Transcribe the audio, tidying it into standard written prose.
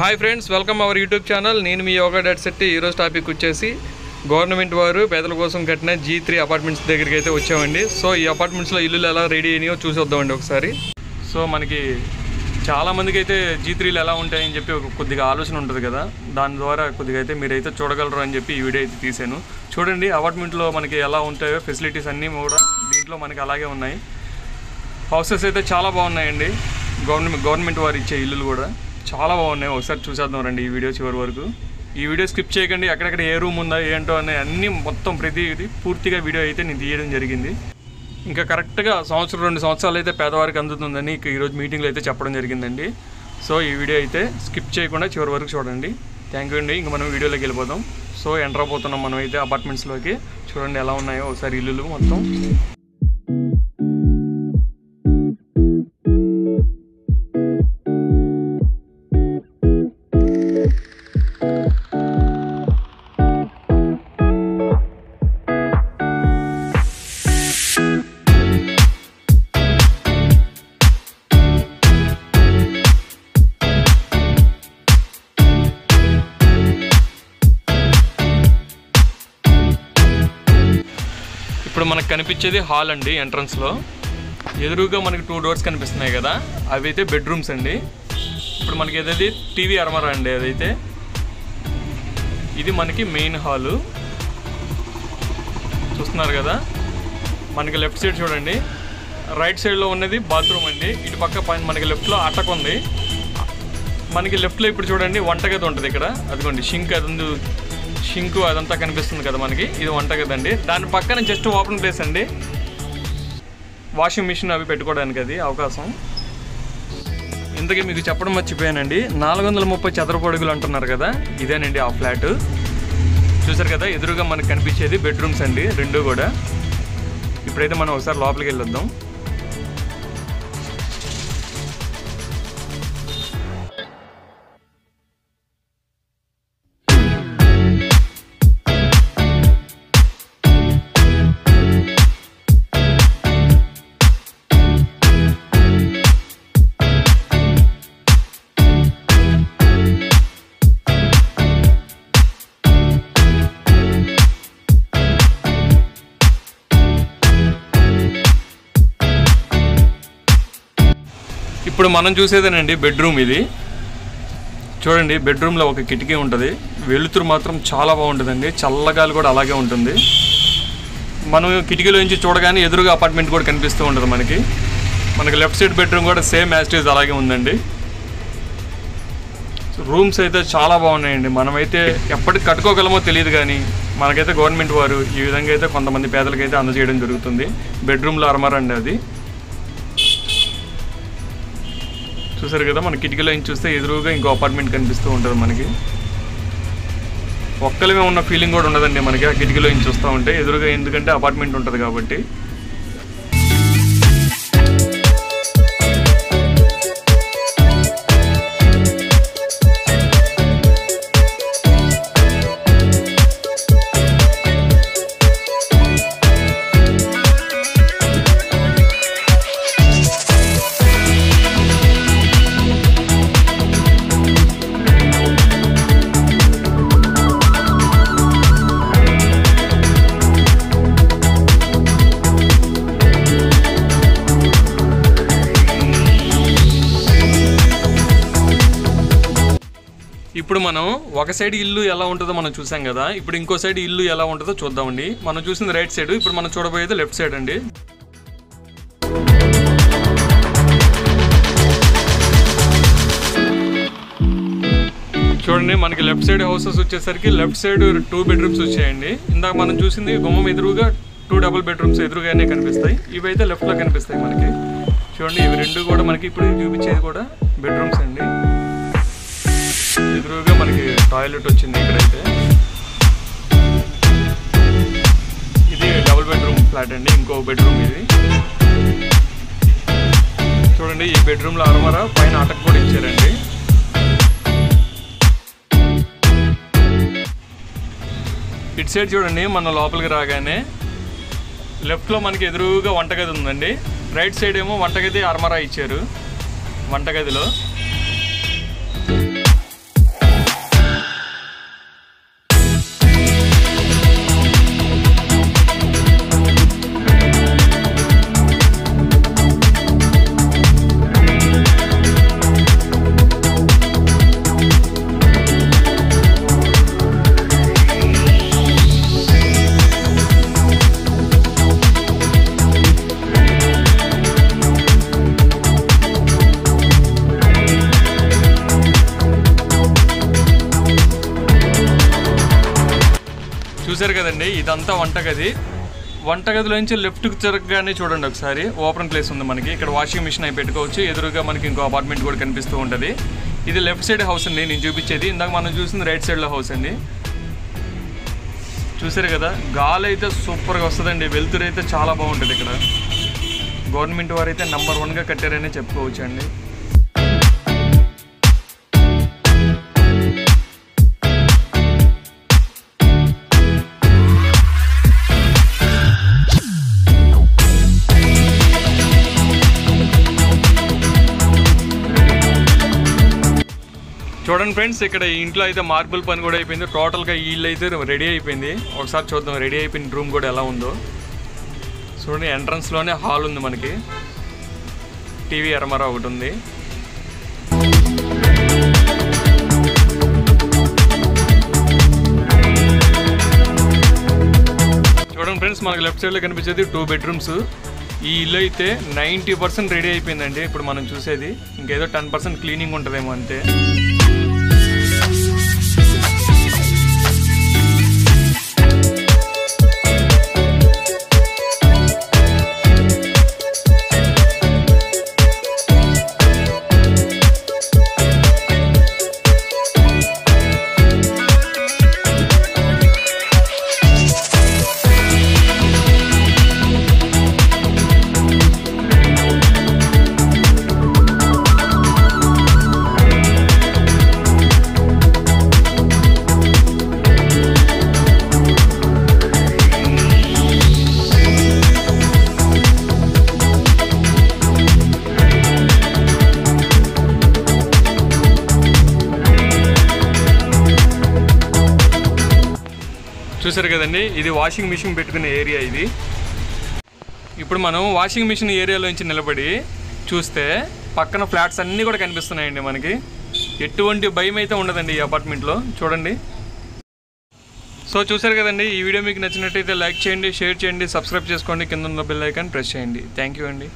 Hi friends, welcome our YouTube channel. నేను మీ yoga dot set. ఈరోజు topic వచ్చేసి గవర్నమెంట్ వారు పేదల కోసం కట్టిన G3 అపార్ట్మెంట్స్ దగ్గరికి అయితే వచ్చామండి. సో ఈ అపార్ట్మెంట్స్లో ఇల్లులు ఎలా రెడీ అయినాయో చూసి వద్దామండి ఒకసారి. సో మనకి చాలామందికి అయితే G3లు ఎలా ఉంటాయని చెప్పి కొద్దిగా ఆలోచన ఉంటుంది కదా, దాని ద్వారా కొద్దిగా అయితే మీరైతే చూడగలరు అని చెప్పి ఈ వీడియో అయితే తీసాను. చూడండి అపార్ట్మెంట్లో మనకి ఎలా ఉంటాయో ఫెసిలిటీస్ అన్నీ కూడా దీంట్లో మనకి అలాగే ఉన్నాయి. హౌసెస్ అయితే చాలా బాగున్నాయండి. గవర్నమెంట్ వారు ఇచ్చే ఇల్లులు కూడా చాలా బాగున్నాయి. ఒకసారి చూసేద్దాం రండి ఈ వీడియో చివరి వరకు. ఈ వీడియో స్కిప్ చేయకండి. ఎక్కడెక్కడ ఏ రూమ్ ఉందా ఏంటో అనే అన్నీ మొత్తం ప్రతిదీ పూర్తిగా వీడియో అయితే నేను తీయడం జరిగింది. ఇంకా కరెక్ట్గా 1-2 సంవత్సరాలు అయితే పేదవారికి అందుతుందని ఈరోజు మీటింగ్లో అయితే చెప్పడం జరిగిందండి. సో ఈ వీడియో అయితే స్కిప్ చేయకుండా చివరి వరకు చూడండి. థ్యాంక్ యూ అండి. ఇంకా మనం వీడియోలోకి వెళ్ళిపోదాం. సో ఎంటర్ అయిపోతున్నాం మనం అయితే అపార్ట్మెంట్స్లోకి. చూడండి ఎలా ఉన్నాయో ఒకసారి ఇల్లులు మొత్తం. ఇప్పుడు మనకు కనిపించేది హాల్ అండి. ఎంట్రన్స్లో ఎదురుగా మనకి 2 డోర్స్ కనిపిస్తున్నాయి కదా, అవి అయితే బెడ్రూమ్స్ అండి. ఇప్పుడు మనకి ఏదైతే టీవీ అరమరా అండి, అదైతే ఇది మనకి మెయిన్ హాలు చూస్తున్నారు కదా. మనకి లెఫ్ట్ సైడ్ చూడండి, రైట్ సైడ్లో ఉన్నది బాత్రూమ్ అండి. ఇటు పక్క మనకి లెఫ్ట్లో అటక ఉంది. మనకి లెఫ్ట్లో ఇప్పుడు చూడండి వంటగది ఉంటుంది ఇక్కడ. అదిగోండి షింకు అదంతా కనిపిస్తుంది కదా మనకి, ఇది వంటగది అండి. దాని పక్కన జస్ట్ ఓపెన్ ప్లేస్ అండి, వాషింగ్ మిషన్ అవి పెట్టుకోవడానికి అది అవకాశం. ఇంతకీ మీకు చెప్పడం మర్చిపోయానండి, 430 చదరపు అడుగులు అంటున్నారు కదా, ఇదేనండి ఆ ఫ్లాట్. చూసారు కదా ఎదురుగా మనకు కనిపించేది బెడ్రూమ్స్ అండి, 2 కూడా. ఇప్పుడైతే మనం ఒకసారి లోపలికి వెళ్ళొద్దాం. ఇప్పుడు మనం చూసేదేనండి బెడ్రూమ్. ఇది చూడండి, బెడ్రూమ్లో ఒక కిటికీ ఉంటుంది. వెలుతురు మాత్రం చాలా బాగుంటుందండి, చల్లగాలి కూడా అలాగే ఉంటుంది. మనం కిటికీలో నుంచి చూడగానే ఎదురుగా అపార్ట్మెంట్ కూడా కనిపిస్తూ ఉంటుంది మనకి లెఫ్ట్ సైడ్ బెడ్రూమ్ కూడా సేమ్ యాజ్ ఇట్ ఈజ్ అలాగే ఉందండి. రూమ్స్ అయితే చాలా బాగున్నాయండి. మనమైతే ఎప్పటికి కట్టుకోగలమో తెలియదు కానీ మనకైతే గవర్నమెంట్ వారు ఈ విధంగా అయితే కొంతమంది పేదలకైతే అందజేయడం జరుగుతుంది. బెడ్రూమ్లో అరమర అండి అది. చూసారు కదా, మన కిటికీలో నుంచి చూస్తే ఎదురుగా ఇంకో అపార్ట్మెంట్ కనిపిస్తూ ఉంటుంది మనకి. ఒక్కలమే ఉన్న ఫీలింగ్ కూడా ఉండదండి మనకి ఆ కిటికీలో నుంచి చూస్తూ ఉంటే ఎదురుగా, ఎందుకంటే అపార్ట్మెంట్ ఉంటుంది కాబట్టి. ఇప్పుడు మనం ఒక సైడ్ ఇల్లు ఎలా ఉంటుందో మనం చూసాం కదా, ఇప్పుడు ఇంకో సైడ్ ఇల్లు ఎలా ఉంటుందో చూద్దామండి. మనం చూసింది రైట్ సైడ్, ఇప్పుడు మనం చూడబోయేది లెఫ్ట్ సైడ్ అండి. చూడండి, మనకి లెఫ్ట్ సైడ్ హౌసెస్ వచ్చేసరికి లెఫ్ట్ సైడ్ 2 బెడ్రూమ్స్ వచ్చాయండి. ఇందాక మనం చూసింది గుమ్మం ఎదురుగా 2 డబుల్ బెడ్రూమ్స్ ఎదురుగానే కనిపిస్తాయి. ఇవి అయితే లెఫ్ట్లో కనిపిస్తాయి మనకి. చూడండి, ఇవి 2 కూడా మనకి ఇప్పుడు చూపించేది కూడా బెడ్రూమ్స్ అండి. ఎదురుగా మనకి టాయిలెట్ వచ్చింది ఇక్కడైతే. ఇది డబుల్ బెడ్రూమ్ ఫ్లాట్ అండి, ఇంకో బెడ్రూమ్ ఇది. చూడండి, ఈ బెడ్రూమ్లో అరమర, పైన అటక కూడా ఇచ్చారండి. ఇటు సైడ్ చూడండి, మన లోపలికి రాగానే లెఫ్ట్లో మనకి ఎదురుగా వంటగది ఉందండి. రైట్ సైడ్ ఏమో వంటగది అర్మరా ఇచ్చారు వంటగదిలో. చూసారు కదండి, ఇదంతా వంటగదిలోంచి లెఫ్ట్కి తిరగగానే చూడండి ఒకసారి ఓపెన్ ప్లేస్ ఉంది మనకి. ఇక్కడ వాషింగ్ మిషన్ అయి పెట్టుకోవచ్చు. ఎదురుగా మనకి ఇంకో అపార్ట్మెంట్ కూడా కనిపిస్తూ ఉంటుంది. ఇది లెఫ్ట్ సైడ్ హౌస్ అండి నేను చూపించేది. ఇందాక మనం చూసింది రైట్ సైడ్లో హౌస్ అండి. చూసారు కదా, గాలి అయితే సూపర్గా వస్తుందండి. వెలుతురు అయితే చాలా బాగుంటుంది. ఇక్కడ గవర్నమెంట్ వారు అయితే నెంబర్ 1గా కట్టారనే చెప్పుకోవచ్చు అండి. చూడండి ఫ్రెండ్స్, ఇక్కడ ఈ ఇంట్లో అయితే మార్బుల్ పని కూడా అయిపోయింది. టోటల్గా ఈ ఇల్లు అయితే రెడీ అయిపోయింది. ఒకసారి చూద్దాం రెడీ అయిపోయిన రూమ్ కూడా ఎలా ఉందో. చూడండి, ఎంట్రన్స్లోనే హాల్ ఉంది మనకి. టీవీ అరమరా ఒకటి ఉంది. చూడండి ఫ్రెండ్స్, మనకి లెఫ్ట్ సైడ్లో కనిపించేది 2 బెడ్రూమ్స్. ఈ ఇల్లు అయితే 90% రెడీ అయిపోయిందండి. ఇప్పుడు మనం చూసేది ఇంకేదో 10% క్లీనింగ్ ఉంటుందేమో అంతే. చూసారు కదండి, ఇది వాషింగ్ మిషన్ పెట్టుకునే ఏరియా. ఇది ఇప్పుడు మనం వాషింగ్ మిషన్ ఏరియాలోంచి నిలబడి చూస్తే పక్కన ఫ్లాట్స్ అన్నీ కూడా కనిపిస్తున్నాయండి మనకి. ఎటువంటి భయం అయితే ఉండదండి ఈ అపార్ట్మెంట్లో. చూడండి. సో చూసారు కదండి, ఈ వీడియో మీకు నచ్చినట్టయితే లైక్ చేయండి, షేర్ చేయండి, సబ్స్క్రైబ్ చేసుకోండి, కింద ఉన్న బెల్ ఐకాన్ ప్రెస్ చేయండి. థ్యాంక్ యూ అండి.